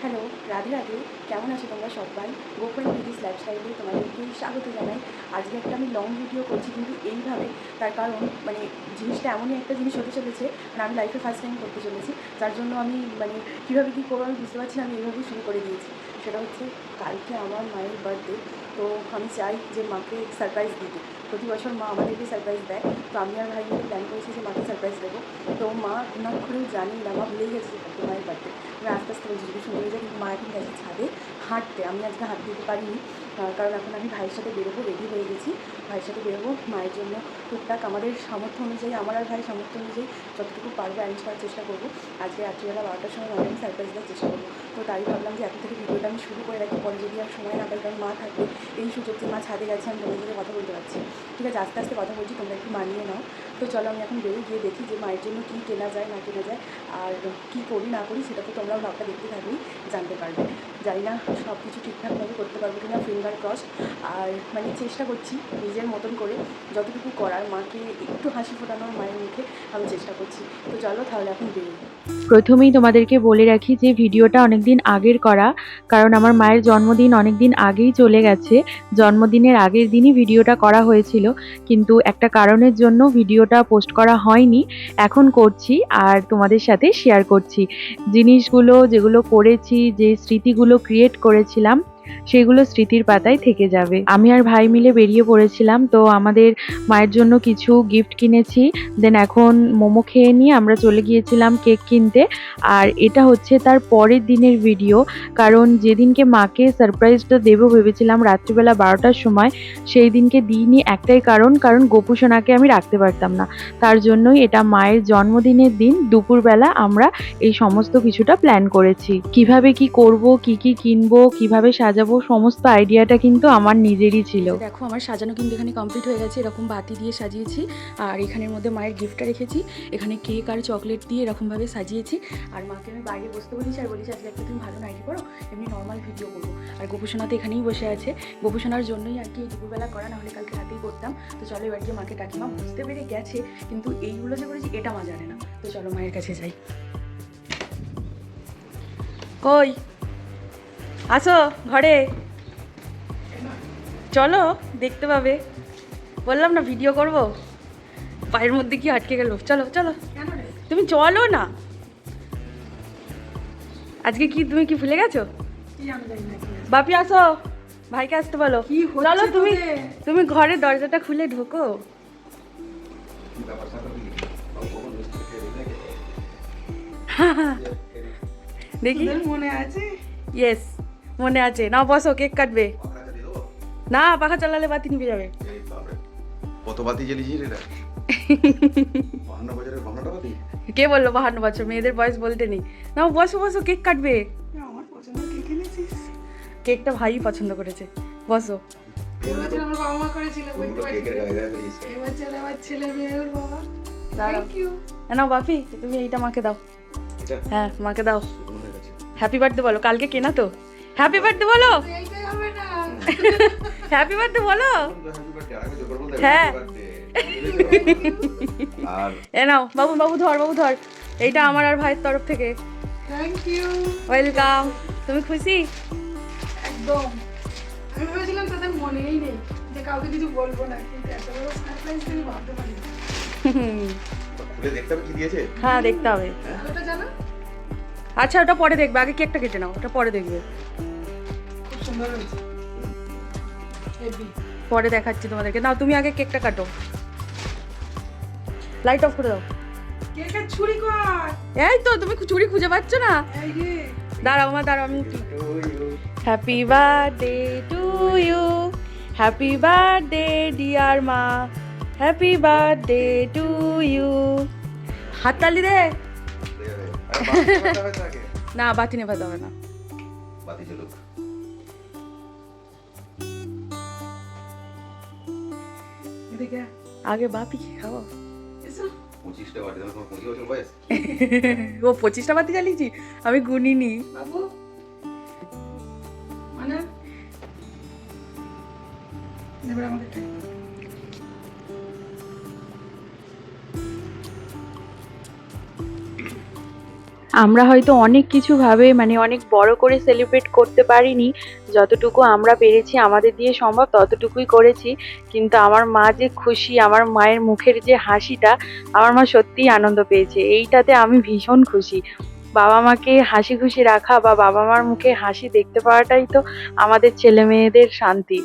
Hello, Radhe Radhe. কেমন আছো তোমরা সবাই? গোপন দিদিস লাইফস্টাইলে তোমাদেরকে স্বাগত জানাই। আজকে একটা আমি লং ভিডিও করছি, কিন্তু এইভাবে। তার কারণ জিনিসটা এমনই একটা জিনিস হতে চলেছে, আমি লাইফে ফার্স্ট টাইম করতে চলেছি। যার জন্য আমি কীভাবে কী করবো আমি বুঝতে পারছি না। আমি এইভাবেই শুরু করে দিয়েছি। সেটা হচ্ছে কালকে আমার মায়ের বার্থডে। তো আমি চাই যে মাকে সারপ্রাইজ দিতে। প্রতি বছর মা আমাদেরকে সারপ্রাইজ দেয়। তো আমি আর ভাই মিলে প্ল্যান করেছি যে মাকে সারপ্রাইজ দেবো। তো মা ঘুণাক্ষরেও জানি না, মা ভুলেই গেছে যে কালকে মায়ের বার্থডে। আমি আস্তে আস্তে বলছি যদি শুনে যায়, কিন্তু মা এখন গেছে ছাদে হাঁটতে। আমি আজকে হাঁটতে দিতে পারিনি, কারণ এখন আমি ভাইয়ের সাথে বেরোবো, রেডি হয়ে গেছি। ভাইয়ের সাথে বেরোবো মায়ের জন্য টুকটাক আমাদের সামর্থ্য অনুযায়ী, আমার আর ভাই সামর্থ্য অনুযায়ী যতটুকু পারবো অ্যারেঞ্জ করার চেষ্টা করবো। আজকে রাত্রিবেলা 12টার সময় মাকে আমি সারপ্রাইজ দেওয়ার চেষ্টা করবো। তো তাই ভাবলাম যে এখন থেকে ভিডিওটা আমি শুরু করে রাখি, পরে যদি আর সময় না পাই, কারণ মা থাকবে। এই সুযোগকে মা ছাদে গেছে, আমি তোমাদের সাথে কথা বলতে পারছি। ঠিক আছে, আস্তে আস্তে কথা বলছি, তোমরা একটু মানিয়ে নাও। তো চলো আমি এখন বেরিয়ে গিয়ে দেখি যে মায়ের জন্য কী কেনা যায় না কেনা যায়, আর কী করি না করি সেটা তো তোমরাও ভাবটা দেখতে থাকলেই জানতে পারবে। জানি না সব কিছু ঠিকঠাকভাবে করতে পারবো কিনা, ফিঙ্গার ক্রস। আর চেষ্টা করছি নিজের মতন করে যতটুকু করার, মাকে একটু হাসি ফোটানোর মায়ের মুখে আমি চেষ্টা করছি। তো চলো তাহলে এখন বেরোই। প্রথমেই তোমাদেরকে বলে রাখি যে ভিডিওটা অনেকদিন আগের করা, কারণ আমার মায়ের জন্মদিন অনেকদিন আগেই চলে গেছে। জন্মদিনের আগের দিনই ভিডিওটা করা হয়েছিল, কিন্তু একটা কারণের জন্য ভিডিওটা পোস্ট করা হয়নি। এখন করছি আর তোমাদের সাথে শেয়ার করছি জিনিসগুলো, যেগুলো করেছি, যে স্মৃতিগুলো ক্রিয়েট করেছিলাম, সেগুলো স্মৃতির পাতায় থেকে যাবে। আমি আর ভাই মিলে বেরিয়ে পড়েছিলাম, তো আমাদের মায়ের জন্য কিছু গিফট কিনেছি। দেন এখন মোমো খেয়ে নিয়ে আমরা চলে গিয়েছিলাম কেক কিনতে। আর এটা হচ্ছে তার পরের দিনের ভিডিও, কারণ যেদিনকে মাকে সারপ্রাইজটা দেবো ভেবেছিলাম রাত্রিবেলা 12টার সময়, সেই দিনকে দিইনি একটাই কারণ গোপুসোনাকে আমি রাখতে পারতাম না। তার জন্যই এটা মায়ের জন্মদিনের দিন দুপুরবেলা আমরা এই সমস্ত কিছুটা প্ল্যান করেছি। কিভাবে কি করব, কি কি কিনবো, কিভাবে সাজাবো, সমস্ত আইডিয়াটা কিন্তু আমার নিজেরই ছিল। দেখো আমার সাজানো কিন্তু এখানে কমপ্লিট হয়ে গেছে। এরকম বাতি দিয়ে সাজিয়েছি, আর এখানের মধ্যে মায়ের গিফটটা রেখেছি। এখানে কেক আর চকলেট দিয়ে এরকমভাবে সাজিয়েছি। আর মাকে আমি বাইরে বসতে বলেছি, আর বলেছি আজকে একটা তুমি ভালো নাইটি করো, এমনি নর্মাল ভিডিও করবো। আর গোপুসোনা তো এখানেই বসে আছে, গোপুসোনার জন্যই আর কি দুপুরবেলা করা, নাহলে কালকে রাতেই করতাম। তো চলো এবার গিয়ে মাকে ডাকি। মা বুঝতে পেরে গেছে, কিন্তু এইগুলো যে করেছি এটা মা জানে না। তো চলো মায়ের কাছে যাই। কই আসো ঘরে, চলো দেখতে পাবে। বললাম না ভিডিও করব, পায়ের মধ্যে কি আটকে গেল। চলো চলো তুমি চলো না। আজকে কি তুমি কি ভুলে গেছো? বাপি আসো, ভাইকে আসতে বলো। চলো তুমি তুমি ঘরে দরজাটা খুলে ঢোকো। দেখি মনে আছে। ইয়েস মনে আছে। নাও বসো, কেক কাটবে। না পাখা চালালে বাতি নিভে যাবে। কত বাতি জ্বালিয়েছিস এটা? 52 বছরের ভাঙাটা বাতি? কে বললো 52 বছর? মেয়েদের বয়স বলতে নেই। নাও বসো বসো, কেক কাটবে। আমার পছন্দের কেক এনেছিস? কেকটা ভাই পছন্দ করেছে, বসো। এবছর আমার বাবা মা করেছিল, বলতে পারছি কেকের না। গায়ে গায়ে বেরিয়েছে। এবছর আমার ছেলে মেয়ের বাবা। দাঁড়াও। Thank you. নাও বাপি তুমি এইটা মাকে দাও। এটা হ্যাঁ মাকে দাও। শুকনো হয়ে গেছে। হ্যাপি বার্থডে বলো, কালকে কেনা তো। হ্যাপি বার্থডে বলো, এইটাই হবে না। হ্যাপি বার্থডে বলো। হ্যাপি বার্থডে, আগে জোর করে বলতে হ্যাঁ। Happy birthday. আর এ নাও বাবু, বাবু ধর, বাবু ধর। এইটা আমার আর ভাইয়ের তরফ থেকে। Thank you. ওয়েলকাম। তুমি খুশি? একদম। আমি ভেবেছিলাম তাদের মনেই নেই যে কাউকে কিছু বলবো না, কিন্তু এত বড় সারপ্রাইজ আমি ভাবতে পারি। খুলে দেখতে হবে কি দিয়েছে। হ্যাঁ দেখতে হবে। ওটা জানো? আচ্ছা ওটা পরে দেখবে, আগে কেকটা কেটে নাও, ওটা পরে দেখবে। খুব সুন্দর হয়েছে। হেভি। পরে দেখাচ্ছি তোমাদেরকে। নাও তুমি আগে কেকটা কাটো। লাইট অফ করে দাও। কেকের ছুরি কর। এই তো তুমি চুড়ি খুঁজে পাচ্ছ না। এই রে। দাঁড়াও মা, দাঁড়াও আমি। Happy birthday to you, happy birthday dear মা, হ্যাপি বার্থডে টু ইউ। হাততালি দে। না বাতি নেভাতে হবে না। বাতি জ্বলুক। এদিকে আগে বাপি কি খাবো। এসো। 25টা বাতি, তোমার 25 বছর বয়স? ও 25টা বাতি জ্বালিয়েছি, আমি গুনিনি। বাবু মানে এবার আমাকে একটা আমরা হয়তো অনেক কিছুভাবে মানে অনেক বড় করে সেলিব্রেট করতে পারিনি, যতটুকু আমরা পেরেছি আমাদের দিয়ে সম্ভব ততটুকুই করেছি। কিন্তু আমার মা যে খুশি, আমার মায়ের মুখের যে হাসিটা, আমার মা সত্যিই আনন্দ পেয়েছে, এইটাতে আমি ভীষণ খুশি। বাবা মাকে হাসি খুশি রাখা বা বাবা মার মুখে হাসি দেখতে পাওয়াটাই তো আমাদের ছেলে মেয়েদের শান্তি।